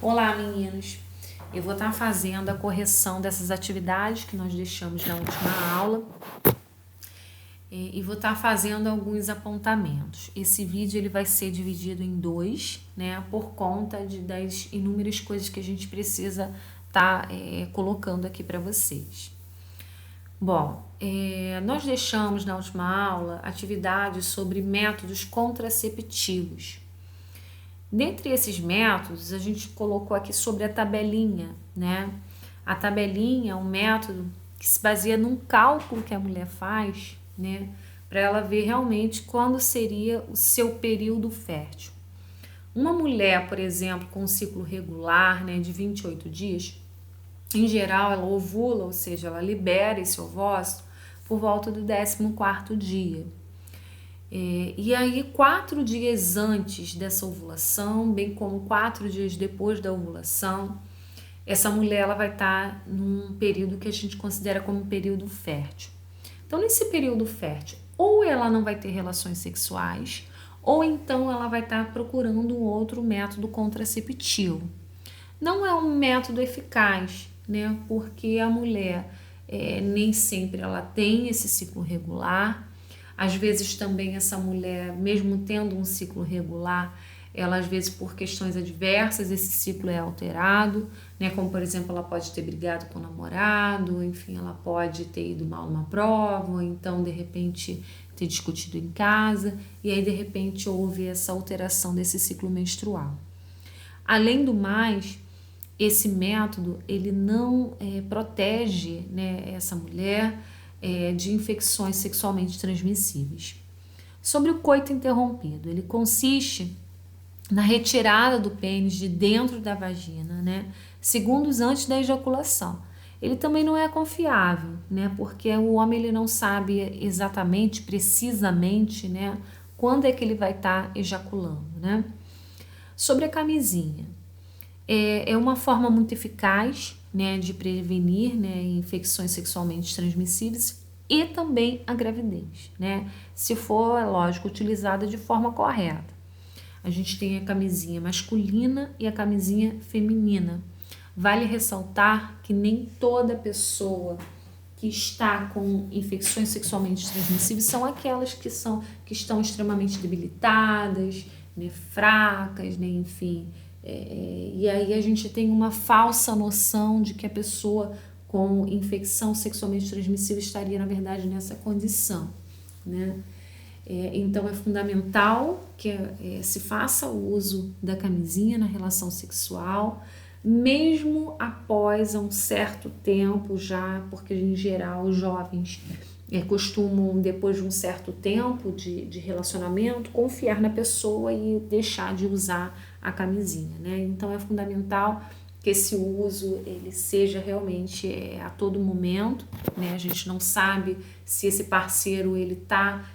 Olá, meninos! Eu vou estar fazendo a correção dessas atividades que nós deixamos na última aula e vou estar fazendo alguns apontamentos. Esse vídeo ele vai ser dividido em dois, né, por conta das inúmeras coisas que a gente precisa estar colocando aqui para vocês. Bom, nós deixamos na última aula atividades sobre métodos contraceptivos. Dentre esses métodos, a gente colocou aqui sobre a tabelinha, né? A tabelinha é um método que se baseia num cálculo que a mulher faz, né? Para ela ver realmente quando seria o seu período fértil. Uma mulher, por exemplo, com um ciclo regular, né, de 28 dias, em geral ela ovula, ou seja, ela libera esse ovócito por volta do 14º dia. E aí 4 dias antes dessa ovulação, bem como 4 dias depois da ovulação, essa mulher ela vai estar num período que a gente considera como um período fértil. Então, nesse período fértil, ou ela não vai ter relações sexuais, ou então ela vai estar procurando um outro método contraceptivo. Não é um método eficaz, né? Porque a mulher nem sempre ela tem esse ciclo regular. Às vezes também essa mulher, mesmo tendo um ciclo regular, ela às vezes por questões adversas esse ciclo é alterado, né? Como por exemplo ela pode ter brigado com o namorado, enfim, ela pode ter ido mal numa prova, ou então de repente ter discutido em casa e aí de repente houve essa alteração desse ciclo menstrual. Além do mais, esse método ele não protege, né, essa mulher de infecções sexualmente transmissíveis. Sobre o coito interrompido, ele consiste na retirada do pênis de dentro da vagina, né, segundos antes da ejaculação. Ele também não é confiável, né, porque o homem ele não sabe exatamente, precisamente, né, quando é que ele vai estar ejaculando, né. Sobre a camisinha, é uma forma muito eficaz, né, de prevenir, né, infecções sexualmente transmissíveis e também a gravidez, né, se for, é lógico, utilizada de forma correta. A gente tem a camisinha masculina e a camisinha feminina. Vale ressaltar que nem toda pessoa que está com infecções sexualmente transmissíveis são aquelas que estão extremamente debilitadas, né, fracas, né, enfim. E aí a gente tem uma falsa noção de que a pessoa com infecção sexualmente transmissível estaria, na verdade, nessa condição, né? Então é fundamental que se faça o uso da camisinha na relação sexual, mesmo após um certo tempo já, porque em geral os jovens costumam, depois de um certo tempo de relacionamento, confiar na pessoa e deixar de usar a camisinha, né? Então é fundamental que esse uso ele seja realmente a todo momento, né? A gente não sabe se esse parceiro ele está,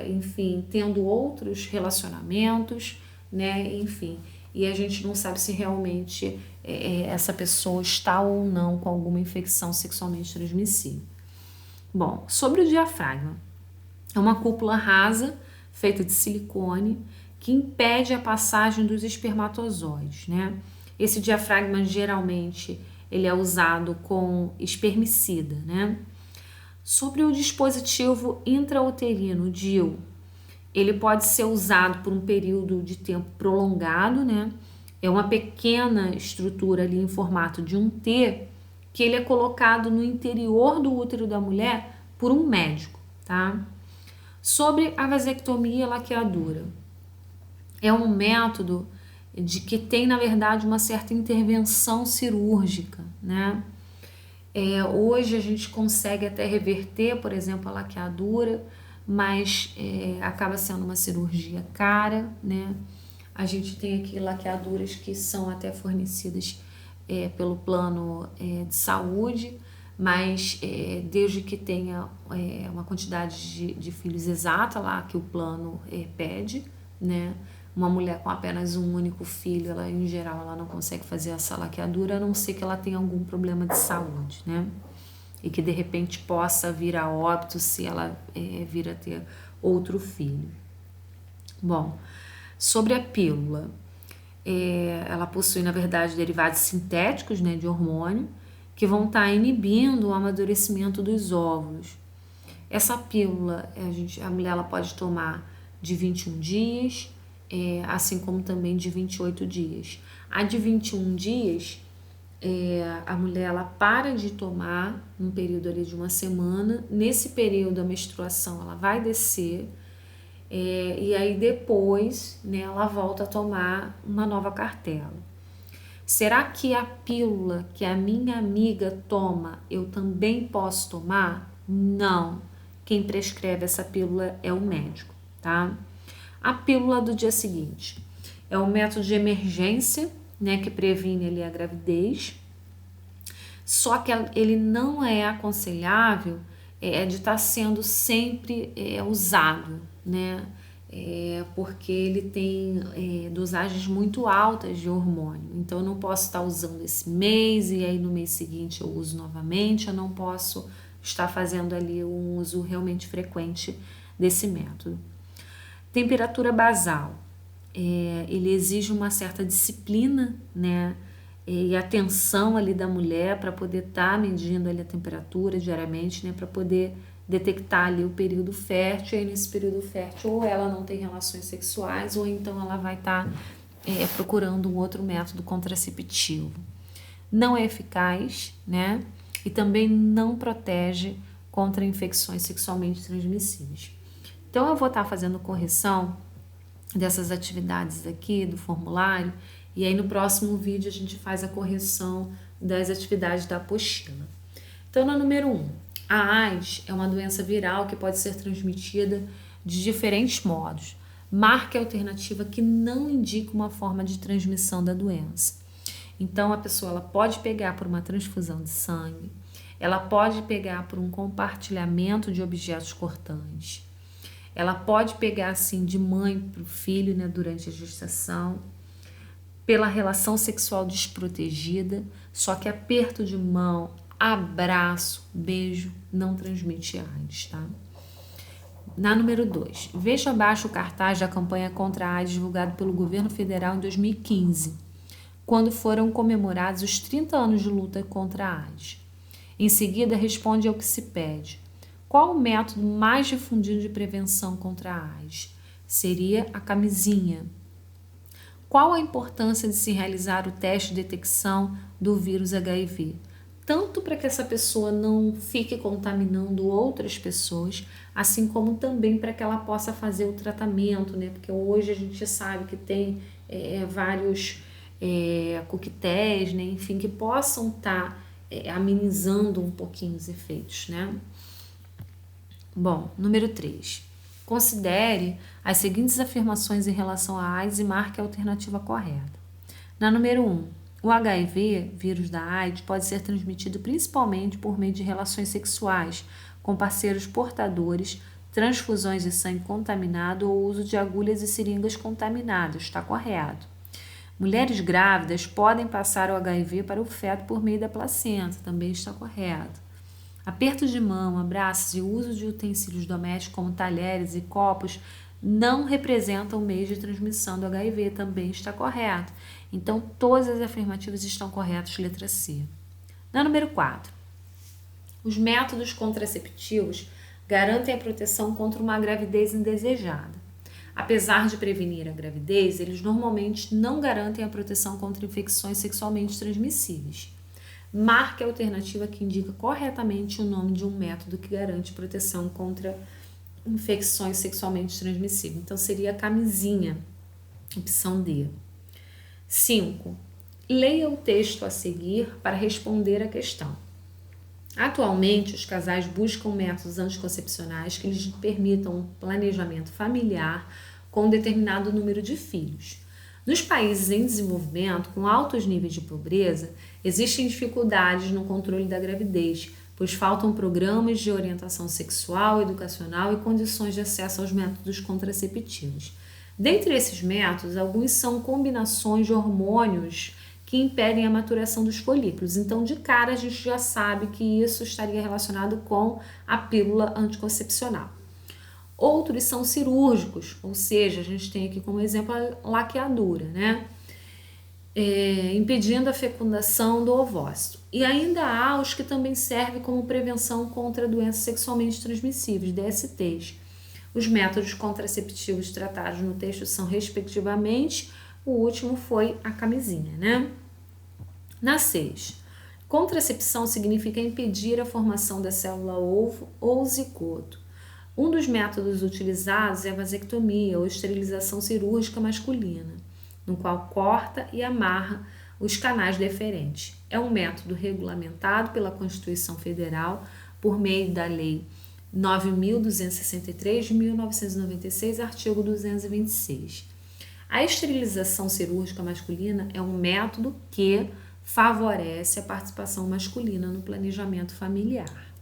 enfim, tendo outros relacionamentos, né? Enfim, e a gente não sabe se realmente essa pessoa está ou não com alguma infecção sexualmente transmissível. Bom, sobre o diafragma, é uma cúpula rasa feita de silicone que impede a passagem dos espermatozoides, né? Esse diafragma geralmente ele é usado com espermicida, né? Sobre o dispositivo intrauterino DIU, ele pode ser usado por um período de tempo prolongado, né? É uma pequena estrutura ali em formato de um T que ele é colocado no interior do útero da mulher por um médico, tá? Sobre a vasectomia laqueadura, é um método de que tem, na verdade, uma certa intervenção cirúrgica, né? Hoje a gente consegue até reverter, por exemplo, a laqueadura, mas acaba sendo uma cirurgia cara, né? A gente tem aqui laqueaduras que são até fornecidas pelo plano de saúde, mas desde que tenha uma quantidade de filhos exata lá que o plano pede, né? Uma mulher com apenas um único filho, ela em geral ela não consegue fazer essa laqueadura, a não ser que ela tenha algum problema de saúde, né? E que de repente possa vir a óbito se ela vir a ter outro filho. Bom, sobre a pílula, ela possui, na verdade, derivados sintéticos, né, de hormônio, que vão estar inibindo o amadurecimento dos óvulos. Essa pílula, a mulher ela pode tomar de 21 dias, assim como também de 28 dias. A de 21 dias, a mulher ela para de tomar num período ali de uma semana. Nesse período, a menstruação ela vai descer, e aí depois, né, ela volta a tomar uma nova cartela. Será que a pílula que a minha amiga toma, eu também posso tomar? Não. Quem prescreve essa pílula é o médico, tá? A pílula do dia seguinte é um método de emergência, né, que previne ali a gravidez. Só que ele não é aconselhável de estar sendo sempre usado, né? Porque ele tem dosagens muito altas de hormônio. Então, eu não posso estar usando esse mês e aí no mês seguinte eu uso novamente. Eu não posso estar fazendo ali um uso realmente frequente desse método. Temperatura basal. Ele exige uma certa disciplina, né? E atenção ali da mulher para poder estar medindo ali a temperatura diariamente, né? Para poder detectar ali o período fértil. E aí nesse período fértil ou ela não tem relações sexuais ou então ela vai estar procurando um outro método contraceptivo. Não é eficaz, né? E também não protege contra infecções sexualmente transmissíveis. Então eu vou estar fazendo correção dessas atividades aqui do formulário e aí no próximo vídeo a gente faz a correção das atividades da apostila. Então, no número 1, a AIDS é uma doença viral que pode ser transmitida de diferentes modos. Marque a alternativa que não indica uma forma de transmissão da doença. Então, a pessoa ela pode pegar por uma transfusão de sangue, ela pode pegar por um compartilhamento de objetos cortantes, ela pode pegar assim de mãe para o filho, né, durante a gestação, pela relação sexual desprotegida, só que aperto de mão, abraço, beijo não transmite AIDS, tá? Na número 2, veja abaixo o cartaz da campanha contra a AIDS divulgado pelo governo federal em 2015, quando foram comemorados os 30 anos de luta contra a AIDS. Em seguida, responde ao que se pede. Qual o método mais difundido de prevenção contra a AIDS? Seria a camisinha. Qual a importância de se realizar o teste de detecção do vírus HIV? Tanto para que essa pessoa não fique contaminando outras pessoas, assim como também para que ela possa fazer o tratamento, né? Porque hoje a gente sabe que tem vários coquetéis, né? Enfim, que possam estar amenizando um pouquinho os efeitos, né? Bom, número 3. Considere as seguintes afirmações em relação à AIDS e marque a alternativa correta. Na número 1, o HIV, vírus da AIDS, pode ser transmitido principalmente por meio de relações sexuais com parceiros portadores, transfusões de sangue contaminado ou uso de agulhas e seringas contaminadas. Está correto. Mulheres grávidas podem passar o HIV para o feto por meio da placenta. Também está correto. Apertos de mão, abraços e uso de utensílios domésticos como talheres e copos não representam meios de transmissão do HIV, também está correto. Então, todas as afirmativas estão corretas, letra C. Na número 4, os métodos contraceptivos garantem a proteção contra uma gravidez indesejada. Apesar de prevenir a gravidez, eles normalmente não garantem a proteção contra infecções sexualmente transmissíveis. Marque a alternativa que indica corretamente o nome de um método que garante proteção contra infecções sexualmente transmissíveis. Então, seria a camisinha, opção D. 5. Leia o texto a seguir para responder a questão. Atualmente, os casais buscam métodos anticoncepcionais que lhes permitam um planejamento familiar com um determinado número de filhos. Nos países em desenvolvimento, com altos níveis de pobreza, existem dificuldades no controle da gravidez, pois faltam programas de orientação sexual, educacional e condições de acesso aos métodos contraceptivos. Dentre esses métodos, alguns são combinações de hormônios que impedem a maturação dos folículos. Então, de cara, a gente já sabe que isso estaria relacionado com a pílula anticoncepcional. Outros são cirúrgicos, ou seja, a gente tem aqui como exemplo a laqueadura, né? impedindo a fecundação do ovócito. E ainda há os que também servem como prevenção contra doenças sexualmente transmissíveis, DSTs. Os métodos contraceptivos tratados no texto são, respectivamente, o último foi a camisinha, né? Na 6. Contracepção significa impedir a formação da célula ovo ou zigoto. Um dos métodos utilizados é a vasectomia ou esterilização cirúrgica masculina, no qual corta e amarra os canais deferentes. É um método regulamentado pela Constituição Federal por meio da Lei 9.263 de 1996, artigo 226. A esterilização cirúrgica masculina é um método que favorece a participação masculina no planejamento familiar.